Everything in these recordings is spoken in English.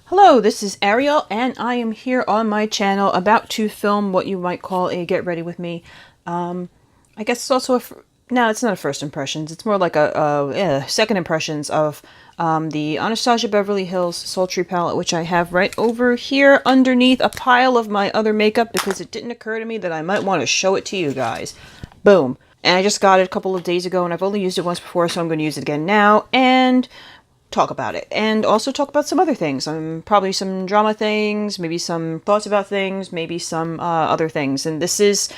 Hello, this is Ariel, and I am here on my channel about to film what you might call a get ready with me. I guess it's also no, it's not a first impressions. It's more like a second impressions of the Anastasia Beverly Hills Sultry palette, which I have right over here underneath a pile of my other makeup because it didn't occur to me that I might want to show it to you guys. Boom. And I just got it a couple of days ago, and I've only used it once before, so I'm going to use it again now. And talk about it, and also talk about some other things. Probably some drama things, maybe some thoughts about things, maybe some other things. And this is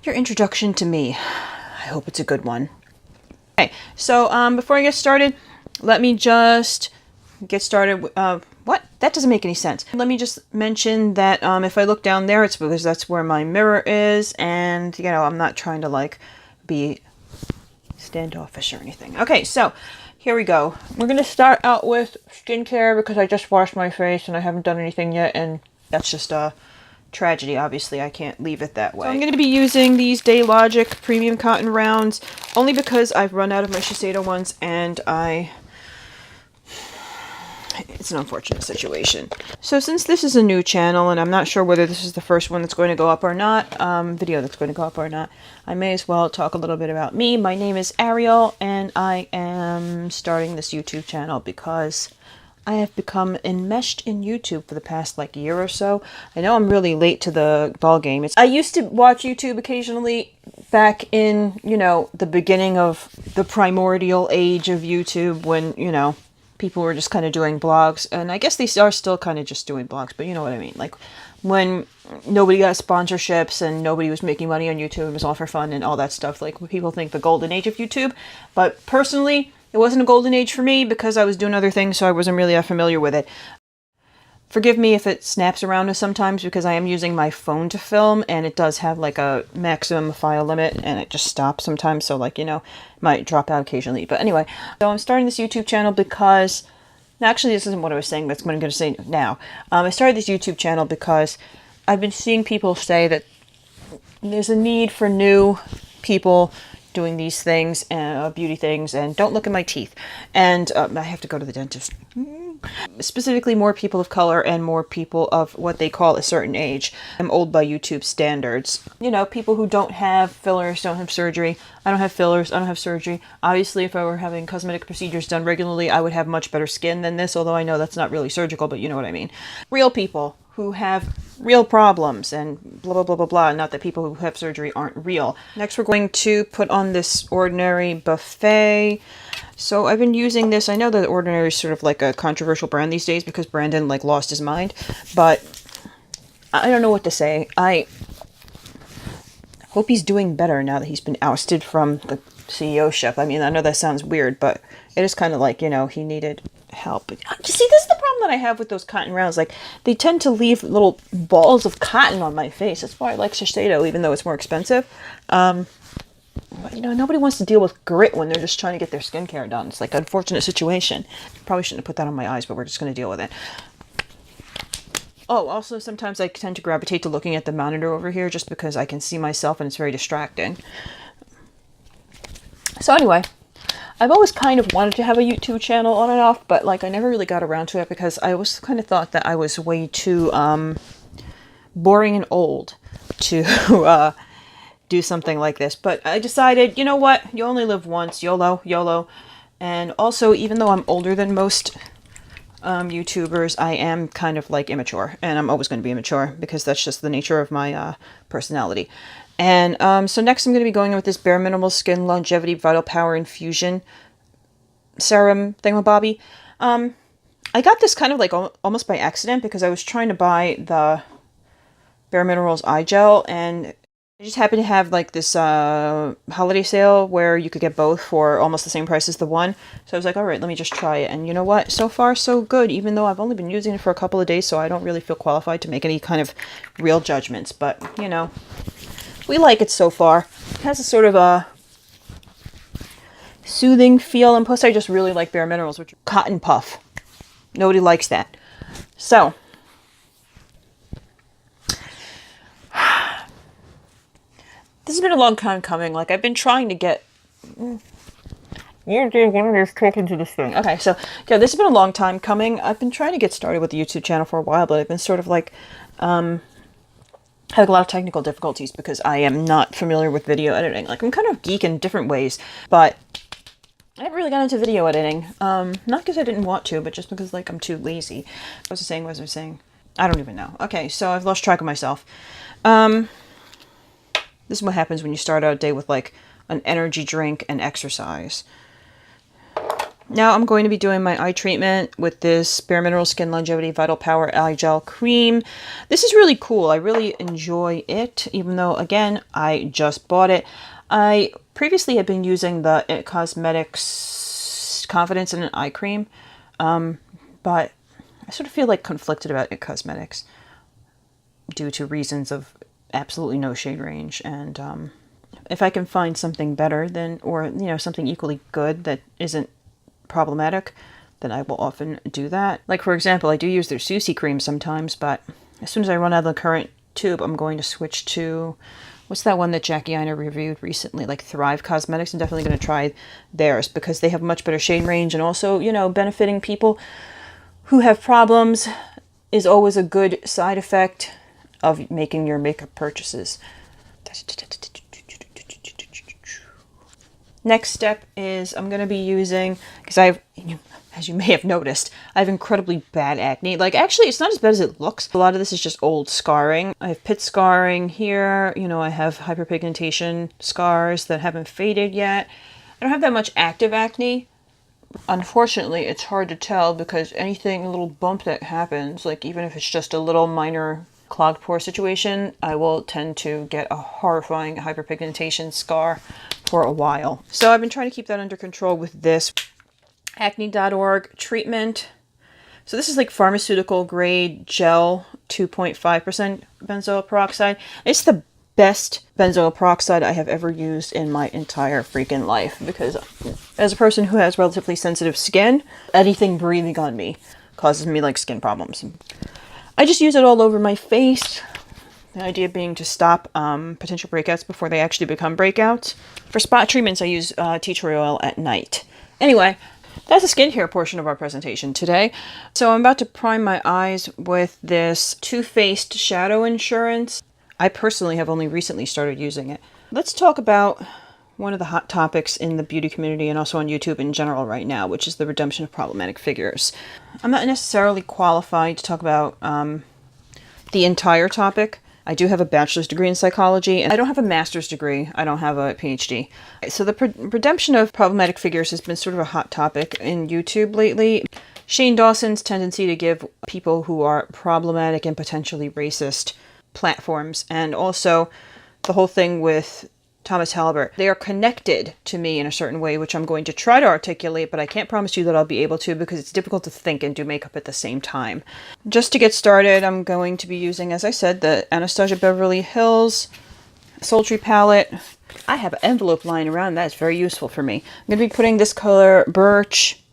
your introduction to me. I hope it's a good one. Okay, so before I get started, let me just get started. What? That doesn't make any sense. Let me just mention that if I look down there, it's because that's where my mirror is, and you know, I'm not trying to like be standoffish or anything. Okay, so here we go. We're going to start out with skincare because I just washed my face and I haven't done anything yet, and that's just a tragedy. Obviously, I can't leave it that way. So I'm going to be using these Day Logic Premium Cotton Rounds only because I've run out of my Shiseido ones, and it's an unfortunate situation. So since this is a new channel, and I'm not sure whether this is the first one that's going to go up or not, video that's going to go up or not, I may as well talk a little bit about me. My name is Ariel, and I am starting this YouTube channel because I have become enmeshed in YouTube for the past like year or so. I know I'm really late to the ball game. I used to watch YouTube occasionally back in, you know, the beginning of the primordial age of YouTube when, you know, people were just kind of doing blogs, and I guess they are still kind of just doing blogs, but you know what I mean. Like when nobody got sponsorships and nobody was making money on YouTube, it was all for fun and all that stuff. Like when people think the golden age of YouTube, but personally, it wasn't a golden age for me because I was doing other things, so I wasn't really that familiar with it. Forgive me if it snaps around us sometimes because I am using my phone to film, and it does have like a maximum file limit, and it just stops sometimes, so like, you know, it might drop out occasionally. But anyway, so I'm starting this YouTube channel because, actually this isn't what I was saying, that's what I'm going to say now. I started this YouTube channel because I've been seeing people say that there's a need for new people doing these things, beauty things, and don't look at my teeth. And I have to go to the dentist. Specifically more people of color and more people of what they call a certain age. I'm old by YouTube standards. You know, people who don't have fillers, don't have surgery. I don't have fillers, I don't have surgery. Obviously, if I were having cosmetic procedures done regularly, I would have much better skin than this, although I know that's not really surgical, but you know what I mean. Real people who have real problems and blah, blah, blah, blah, blah. Not that people who have surgery aren't real. Next, we're going to put on this Ordinary Buffet. So I've been using this. I know that Ordinary is sort of like a controversial brand these days because Brandon like lost his mind, but I don't know what to say. I hope he's doing better now that he's been ousted from the CEO-ship. I mean, I know that sounds weird, but it is kind of like, you know, he needed help. You see, this is the problem that I have with those cotton rounds. Like, they tend to leave little balls of cotton on my face. That's why I like Shiseido, even though it's more expensive. But, you know, nobody wants to deal with grit when they're just trying to get their skincare done. It's like an unfortunate situation. Probably shouldn't have put that on my eyes, but we're just going to deal with it. Oh, also, sometimes I tend to gravitate to looking at the monitor over here just because I can see myself and it's very distracting. So anyway, I've always kind of wanted to have a YouTube channel on and off, but like I never really got around to it because I always kind of thought that I was way too boring and old to do something like this. But I decided, you know what, you only live once, YOLO, YOLO. And also, even though I'm older than most YouTubers, I am kind of like immature, and I'm always going to be immature because that's just the nature of my personality. And so next I'm going to be going with this Bare Minimal Skin Longevity Vital Power Infusion Serum thingamabobby. I got this kind of like almost by accident because I was trying to buy the Bare Minerals eye gel, and I just happened to have like this holiday sale where you could get both for almost the same price as the one. So I was like, all right, let me just try it. And you know what? So far, so good, even though I've only been using it for a couple of days, so I don't really feel qualified to make any kind of real judgments. But, you know, we like it so far. It has a sort of a soothing feel, and plus I just really like Bare Minerals, which are cotton puff. Nobody likes that. So this has been a long time coming. Like, I've been trying to get What is talking to this thing? Okay, so yeah, this has been a long time coming. I've been trying to get started with the YouTube channel for a while, but I've been sort of like having a lot of technical difficulties because I am not familiar with video editing. Like, I'm kind of geek in different ways, but I haven't really got into video editing. Not because I didn't want to, but just because, like, I'm too lazy. What was I saying? I don't even know. Okay, so I've lost track of myself. This is what happens when you start out a day with, like, an energy drink and exercise. Now I'm going to be doing my eye treatment with this Bare Minerals Skin Longevity Vital Power Eye Gel Cream. This is really cool. I really enjoy it, even though, again, I just bought it. I previously had been using the It Cosmetics Confidence in an Eye Cream, but I sort of feel like conflicted about It Cosmetics due to reasons of absolutely no shade range, and if I can find something better than, or, you know, something equally good that isn't problematic, then I will often do that. Like, for example, I do use their Susie cream sometimes, but as soon as I run out of the current tube, I'm going to switch to, what's that one that Jackie Ina reviewed recently, like Thrive Cosmetics. I'm definitely going to try theirs because they have much better shade range, and also, you know, benefiting people who have problems is always a good side effect of making your makeup purchases. Next step is I'm going to be using, because as you may have noticed, I have incredibly bad acne. Like, actually, it's not as bad as it looks. A lot of this is just old scarring. I have pit scarring here. You know, I have hyperpigmentation scars that haven't faded yet. I don't have that much active acne. Unfortunately, it's hard to tell because anything, a little bump that happens, like even if it's just a little minor clogged pore situation, I will tend to get a horrifying hyperpigmentation scar for a while. So I've been trying to keep that under control with this acne.org treatment. So this is like pharmaceutical grade gel, 2.5% benzoyl peroxide. It's the best benzoyl peroxide I have ever used in my entire freaking life, because as a person who has relatively sensitive skin, anything breathing on me causes me like skin problems. I just use it all over my face. The idea being to stop potential breakouts before they actually become breakouts. For spot treatments, I use tea tree oil at night. Anyway, that's the skincare portion of our presentation today. So I'm about to prime my eyes with this Too Faced Shadow Insurance. I personally have only recently started using it. Let's talk about one of the hot topics in the beauty community and also on YouTube in general right now, which is the redemption of problematic figures. I'm not necessarily qualified to talk about the entire topic. I do have a bachelor's degree in psychology, and I don't have a master's degree. I don't have a PhD. So the redemption of problematic figures has been sort of a hot topic in YouTube lately. Shane Dawson's tendency to give people who are problematic and potentially racist platforms, and also the whole thing with Thomas Halbert. They are connected to me in a certain way, which I'm going to try to articulate, but I can't promise you that I'll be able to because it's difficult to think and do makeup at the same time. Just to get started, I'm going to be using, as I said, the Anastasia Beverly Hills Sultry palette. I have an envelope lying around. That's very useful for me. I'm going to be putting this color Birch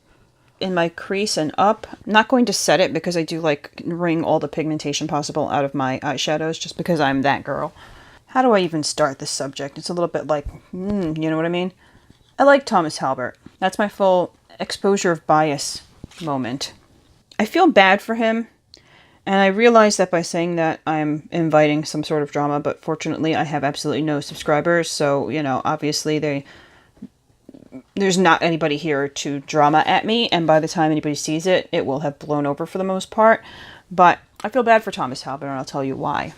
in my crease and up. I'm not going to set it because I do like wring all the pigmentation possible out of my eyeshadows just because I'm that girl. How do I even start this subject? It's a little bit like, you know what I mean? I like Thomas Halbert. That's my full exposure of bias moment. I feel bad for him, and I realize that by saying that I'm inviting some sort of drama, but fortunately I have absolutely no subscribers, so, you know, obviously there's not anybody here to drama at me, and by the time anybody sees it, it will have blown over for the most part. But I feel bad for Thomas Halbert, and I'll tell you why.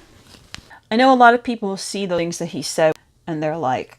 I know a lot of people see the things that he said and they're like,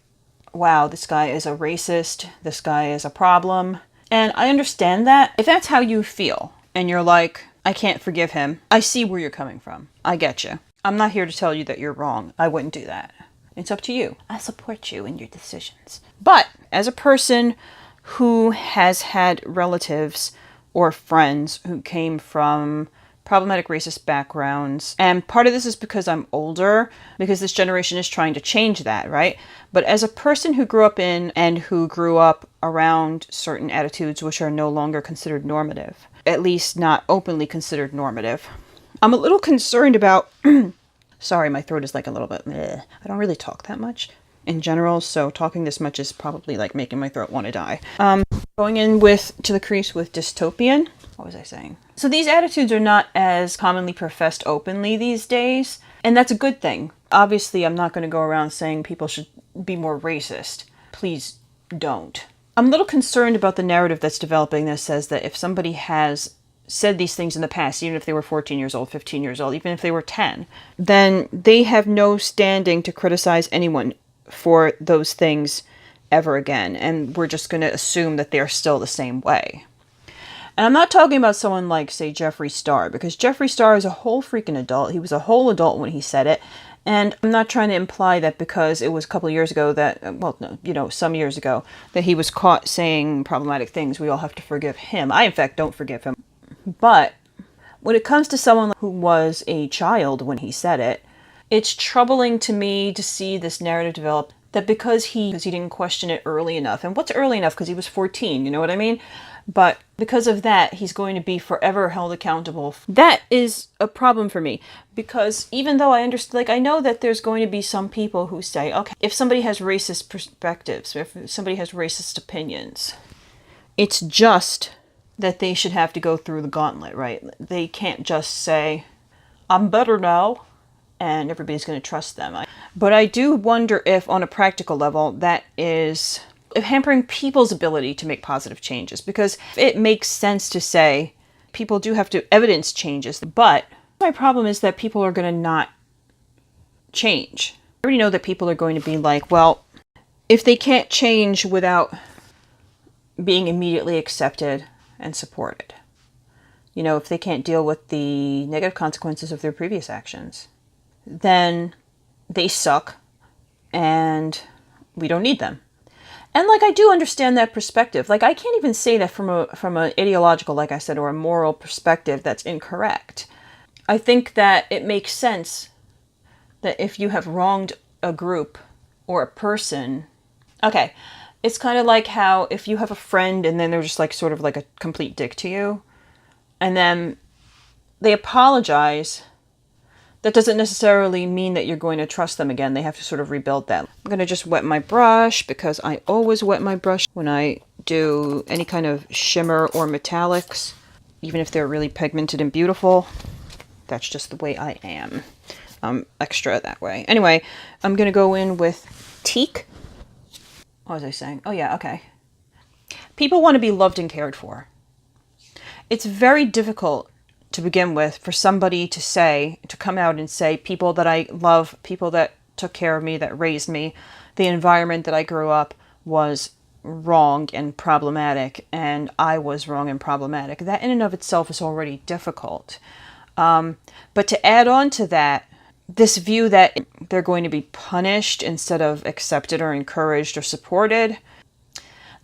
wow, this guy is a racist, this guy is a problem. And I understand that. If that's how you feel and you're like, I can't forgive him, I see where you're coming from. I get you. I'm not here to tell you that you're wrong. I wouldn't do that. It's up to you. I support you in your decisions. But as a person who has had relatives or friends who came from problematic racist backgrounds, and part of this is because I'm older, because this generation is trying to change that, right? But as a person who grew up in and who grew up around certain attitudes which are no longer considered normative, at least not openly considered normative, I'm a little concerned about sorry, my throat is like a little bit I don't really talk that much. in general, so talking this much is probably like making my throat want to die. Going in to the crease with dystopian. What was I saying? So these attitudes are not as commonly professed openly these days, and that's a good thing. Obviously, I'm not going to go around saying people should be more racist. Please don't. I'm a little concerned about the narrative that's developing that says that if somebody has said these things in the past, even if they were 14 years old, 15 years old, even if they were 10, then they have no standing to criticize anyone for those things ever again. And we're just going to assume that they're still the same way. And I'm not talking about someone like, say, Jeffree Star, because Jeffree Star is a whole freaking adult. He was a whole adult when he said it. And I'm not trying to imply that because it was a couple of years ago that, well, no, you know, some years ago, that he was caught saying problematic things, we all have to forgive him. I, in fact, don't forgive him. But when it comes to someone who was a child when he said it, it's troubling to me to see this narrative develop that because he didn't question it early enough. And what's early enough? Because he was 14, you know what I mean? But because of that, he's going to be forever held accountable. That is a problem for me, because even though I understand, like, I know that there's going to be some people who say, okay, if somebody has racist perspectives, if somebody has racist opinions, it's just that they should have to go through the gauntlet, right? They can't just say, I'm better now, and everybody's going to trust them. But I do wonder if, on a practical level, that is hampering people's ability to make positive changes, because it makes sense to say people do have to evidence changes, but my problem is that people are going to not change. I already know that people are going to be like, well, if they can't change without being immediately accepted and supported, you know, if they can't deal with the negative consequences of their previous actions, then they suck and we don't need them. And, like, I do understand that perspective. Like, I can't even say that from an ideological, like I said, or a moral perspective that's incorrect. I think that it makes sense that if you have wronged a group or a person, okay, it's kind of like how if you have a friend and then they're just like sort of like a complete dick to you, and then they apologize, that doesn't necessarily mean that you're going to trust them again. They have to sort of rebuild that. I'm going to just wet my brush, because I always wet my brush when I do any kind of shimmer or metallics, even if they're really pigmented and beautiful. That's just the way I am. I'm extra that way. Anyway, I'm going to go in with teak. What was I saying? Oh yeah, okay. People want to be loved and cared for. It's very difficult to begin with for somebody to come out and say, people that I love, people that took care of me, that raised me, the environment that I grew up was wrong and problematic, and I was wrong and problematic. That in and of itself is already difficult. But to add on to that, this view that they're going to be punished instead of accepted or encouraged or supported,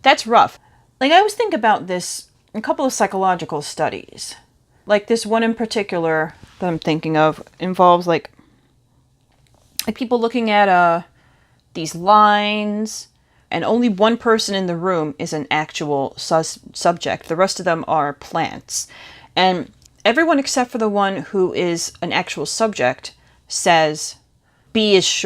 that's rough. Like, I always think about this in a couple of psychological studies. Like, this one in particular that I'm thinking of involves like people looking at these lines, and only one person in the room is an actual subject. The rest of them are plants. And everyone except for the one who is an actual subject says B is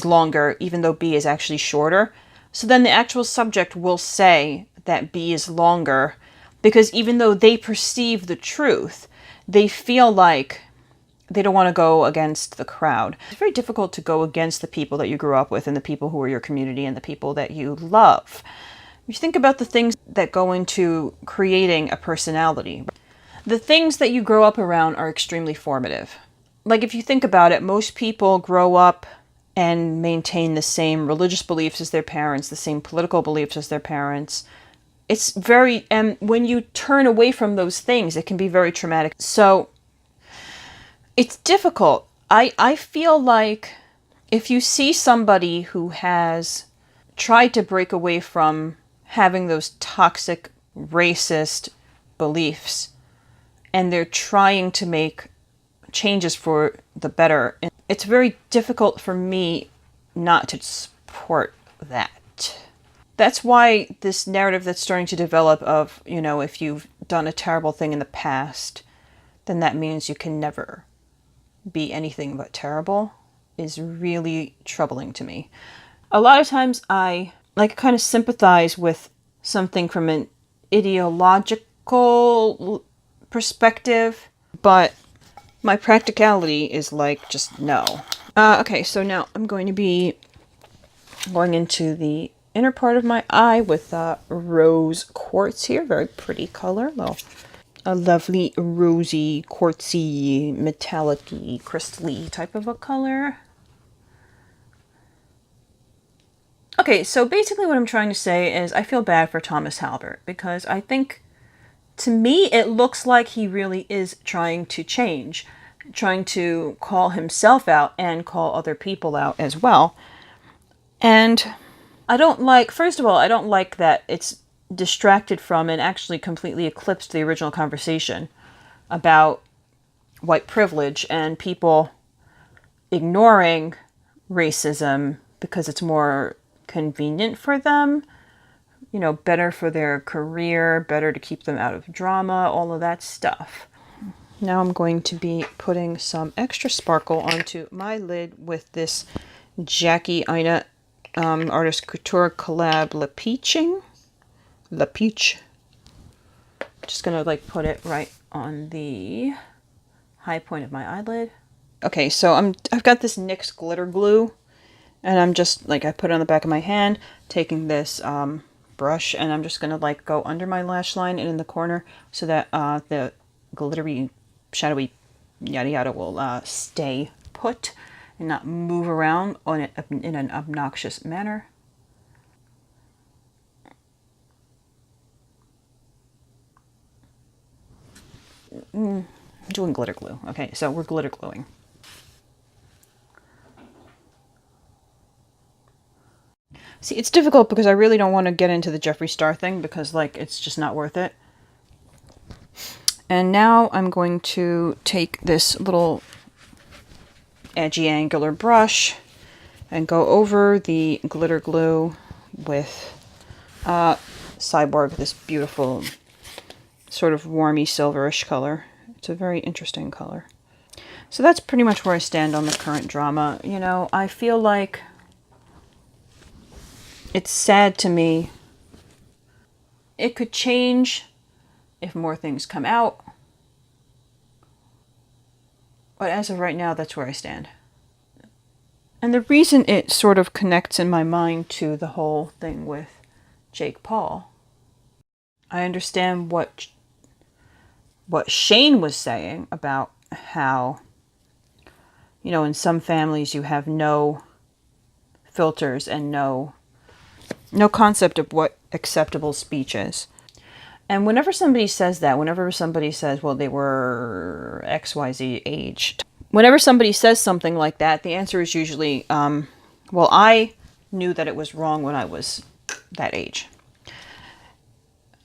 longer, even though B is actually shorter. So then the actual subject will say that B is longer, because even though they perceive the truth, they feel like they don't want to go against the crowd. It's very difficult to go against the people that you grew up with and the people who are your community and the people that you love. If you think about the things that go into creating a personality, the things that you grow up around are extremely formative. Like, if you think about it, most people grow up and maintain the same religious beliefs as their parents, the same political beliefs as their parents. It's very, and when you turn away from those things, it can be very traumatic. So it's difficult. I feel like if you see somebody who has tried to break away from having those toxic, racist beliefs, and they're trying to make changes for the better, it's very difficult for me not to support that. That's why this narrative that's starting to develop of, you know, if you've done a terrible thing in the past, then that means you can never be anything but terrible, is really troubling to me. A lot of times I like kind of sympathize with something from an ideological perspective, but my practicality is like, just no. Okay, so now I'm going to be going into the inner part of my eye with rose quartz here. Very pretty color. Well, a lovely rosy, quartzy, metallic-y, crystal-y type of a color. Okay, so basically what I'm trying to say is I feel bad for Thomas Halbert because I think, to me, it looks like he really is trying to change, trying to call himself out and call other people out as well. And I don't like, first of all, I don't like that it's distracted from and actually completely eclipsed the original conversation about white privilege and people ignoring racism because it's more convenient for them, you know, better for their career, better to keep them out of drama, all of that stuff. Now I'm going to be putting some extra sparkle onto my lid with this Jackie Aina Artist Couture collab La Peach. Just gonna like put it right on the high point of my eyelid. Okay, so I've got this NYX glitter glue, and I'm just like, I put it on the back of my hand, taking this brush, and I'm just gonna like go under my lash line and in the corner so that the glittery, shadowy yada yada will stay put and not move around on it in an obnoxious manner. I'm doing glitter glue. Okay, so we're glitter gluing. See, it's difficult because I really don't want to get into the Jeffree Star thing because, like, it's just not worth it. And now I'm going to take this little edgy angular brush and go over the glitter glue with Cyborg, this beautiful sort of warmy silverish color. It's a very interesting color. So that's pretty much where I stand on the current drama. You know, I feel like it's sad to me. It could change if more things come out. But as of right now, that's where I stand. And the reason it sort of connects in my mind to the whole thing with Jake Paul, I understand what Shane was saying about how, you know, in some families you have no filters and no concept of what acceptable speech is. And whenever somebody says that, whenever somebody says, well, they were XYZ age, whenever somebody says something like that, the answer is usually, well, I knew that it was wrong when I was that age.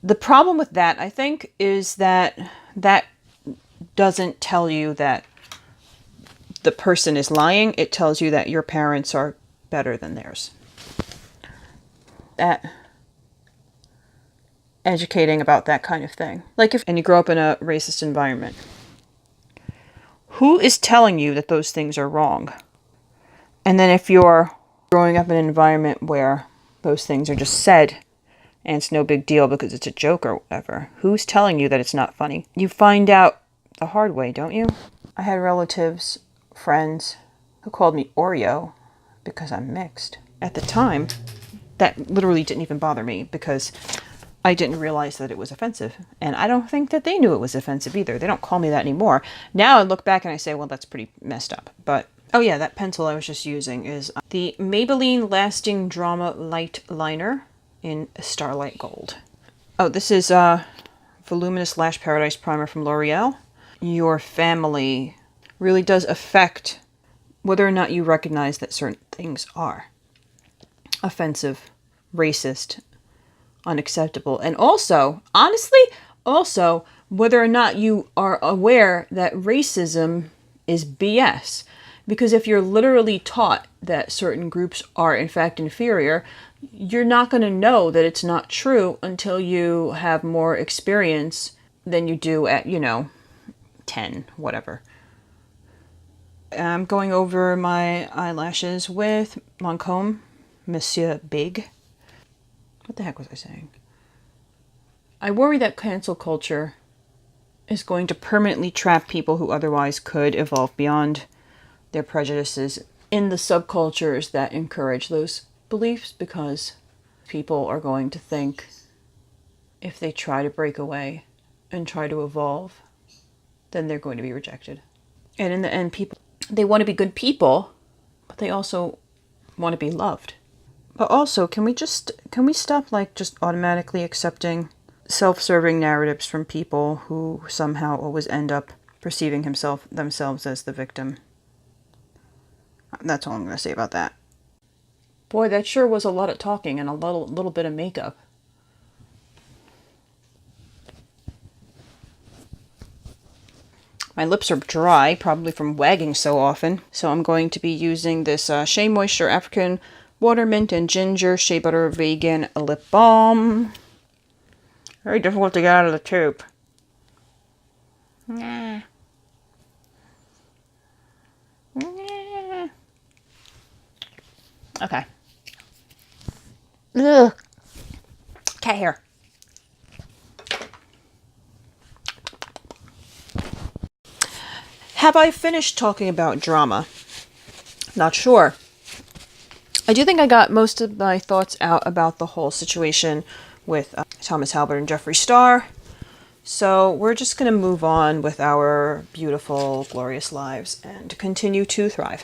The problem with that, I think, is that that doesn't tell you that the person is lying. It tells you that your parents are better than theirs. That educating about that kind of thing. Like and you grow up in a racist environment, who is telling you that those things are wrong? And then if you're growing up in an environment where those things are just said and it's no big deal because it's a joke or whatever, who's telling you that it's not funny? You find out the hard way, don't you? I had relatives, friends, who called me Oreo because I'm mixed. At the time, that literally didn't even bother me because I didn't realize that it was offensive. And I don't think that they knew it was offensive either. They don't call me that anymore. Now I look back and I say, well, that's pretty messed up. But, oh yeah, that pencil I was just using is the Maybelline Lasting Drama Light Liner in Starlight Gold. Oh, this is Voluminous Lash Paradise Primer from L'Oreal. Your family really does affect whether or not you recognize that certain things are offensive, racist, unacceptable. And also, honestly, also whether or not you are aware that racism is BS. Because if you're literally taught that certain groups are in fact inferior, you're not going to know that it's not true until you have more experience than you do at, you know, 10, whatever. I'm going over my eyelashes with Lancome Monsieur Big. What the heck was I saying? I worry that cancel culture is going to permanently trap people who otherwise could evolve beyond their prejudices in the subcultures that encourage those beliefs, because people are going to think if they try to break away and try to evolve, then they're going to be rejected. And in the end, people, they want to be good people, but they also want to be loved. But also, can we stop like just automatically accepting self-serving narratives from people who somehow always end up perceiving themselves as the victim? That's all I'm going to say about that. Boy, that sure was a lot of talking and a little bit of makeup. My lips are dry, probably from wagging so often. So I'm going to be using this Shea Moisture African Water Mint and Ginger Shea Butter Vegan Lip Balm. Very difficult to get out of the tube. Nah. Nah. Okay. Ugh. Cat hair. Have I finished talking about drama? Not sure. I do think I got most of my thoughts out about the whole situation with Thomas Halbert and Jeffree Star. So we're just going to move on with our beautiful, glorious lives and continue to thrive.